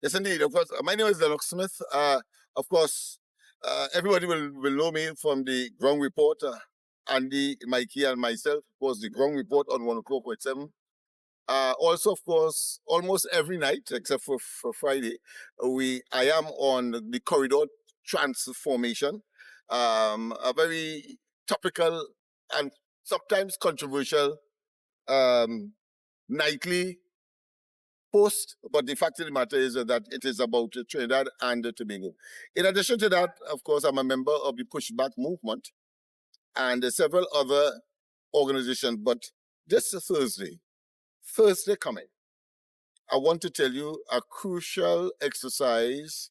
Yes, indeed. Of course, my name is Lennox Smith. Of course, everybody will know me from the ground report. Andy, Mikey, and myself. Of course, the ground report on 104.7. Also, of course, almost every night except for Friday, I am on the corridor transformation. A very topical and sometimes controversial um, nightly post, but the fact of the matter is that it is about Trinidad and Tobago. In addition to that, of course, I'm a member of the Pushback Movement and several other organizations. But this Thursday coming, I want to tell you a crucial exercise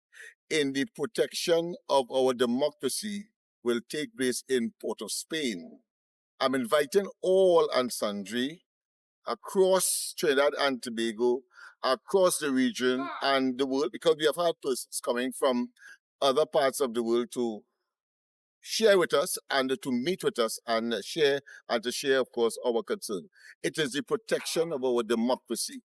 in the protection of our democracy will take place in Port of Spain. I'm inviting all and sundry across Trinidad and Tobago, across the region and the world, because we have had persons coming from other parts of the world to share with us and to meet with us and to share, of course, our concern. It is the protection of our democracy.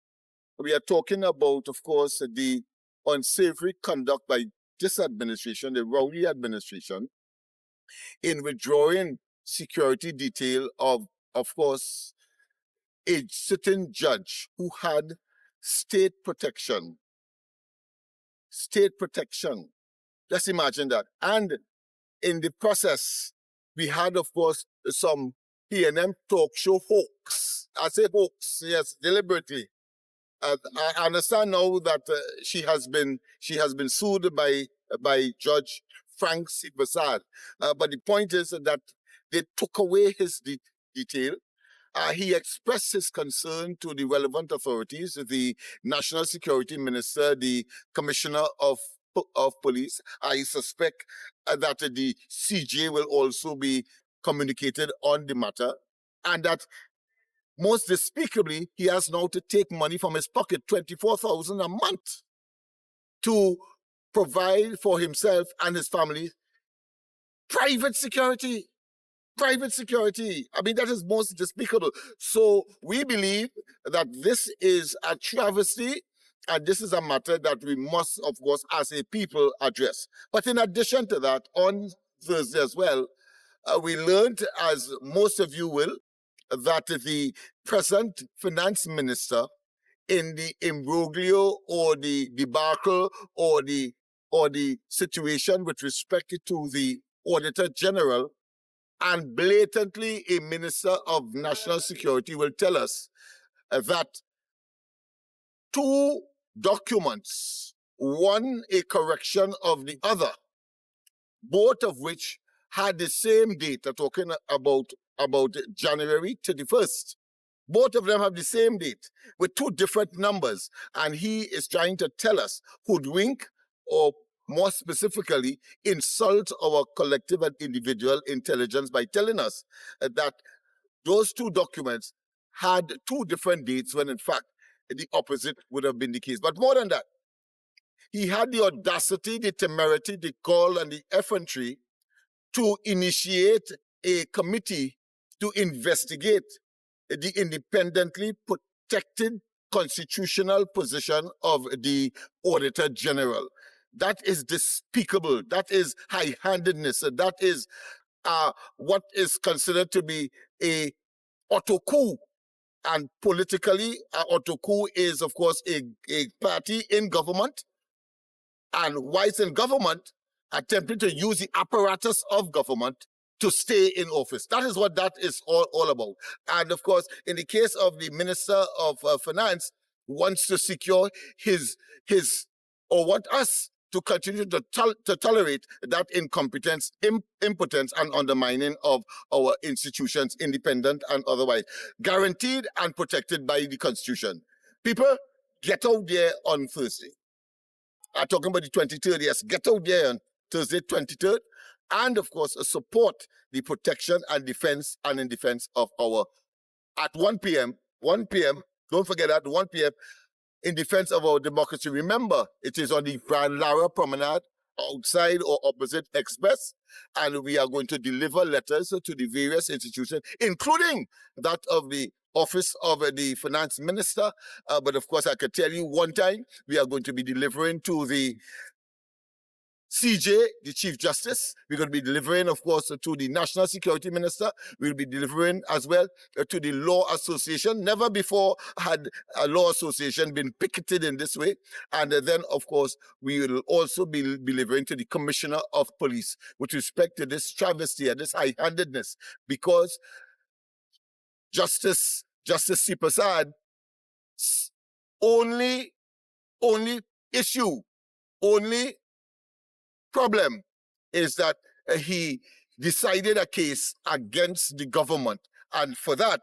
We are talking about, of course, the unsavory conduct by this administration, the Rowley administration, in withdrawing security detail of course, a certain judge who had state protection. State protection. Let's imagine that. And in the process, we had, of course, some PNM talk show hoax. I say hoax, yes, deliberately. I understand now that she has been sued by Judge Frank Sibasad. But the point is that they took away his detail. He expressed his concern to the relevant authorities, the National Security Minister, the Commissioner of Police. I suspect that the CJ will also be communicated on the matter, and that most despicably, he has now to take money from his pocket, 24,000 a month, to provide for himself and his family private security. Private security. I mean, that is most despicable. So we believe that this is a travesty, and this is a matter that we must, of course, as a people address. But in addition to that, on Thursday as well, we learned, as most of you will, that the present finance minister, in the imbroglio or the debacle or the situation with respect to the Auditor General, and blatantly a Minister of National Security will tell us that two documents, one a correction of the other, both of which had the same date, talking about January 31st. Both of them have the same date with two different numbers. And he is trying to tell us, hoodwink, or more specifically, insult our collective and individual intelligence by telling us that those two documents had two different dates when in fact the opposite would have been the case. But more than that, he had the audacity, the temerity, the gall, and the effrontery to initiate a committee to investigate the independently protected constitutional position of the Auditor General. That is despicable. That is high-handedness. That is what is considered to be a auto coup. And politically, auto coup is, of course, a party in government. And whilst in government, attempting to use the apparatus of government to stay in office. That is what that is all about. And of course, in the case of the Minister of Finance, wants to secure his or want us to continue to tolerate that incompetence, impotence, and undermining of our institutions, independent and otherwise, guaranteed and protected by the Constitution. People, get out there on Thursday. I'm talking about the 23rd, yes, get out there on Thursday, 23rd, and of course, support the protection and defense and in defense of our, at 1 p.m., don't forget that, 1 p.m., in defense of our democracy. Remember, it is on the Grand Lara Promenade, outside or opposite Express. and we are going to deliver letters to the various institutions, including that of the Office of the Finance Minister. But of course, I could tell you one time, we are going to be delivering to the CJ, the Chief Justice. We're going to be delivering, of course, to the National Security Minister. We'll be delivering as well to the Law Association. Never before had a law association been picketed in this way. And then, of course, we will also be delivering to the Commissioner of Police with respect to this travesty and this high-handedness, because Justice C. Prasad only issue, only problem is that he decided a case against the government, and for that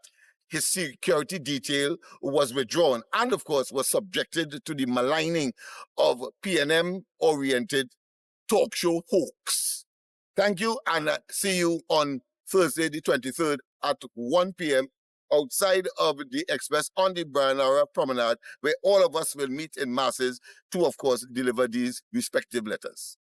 his security detail was withdrawn and of course was subjected to the maligning of PNM oriented talk show hoax. Thank you, and see you on Thursday the 23rd at 1 p.m. outside of the Express on the Baranara Promenade, where all of us will meet in masses to, of course, deliver these respective letters.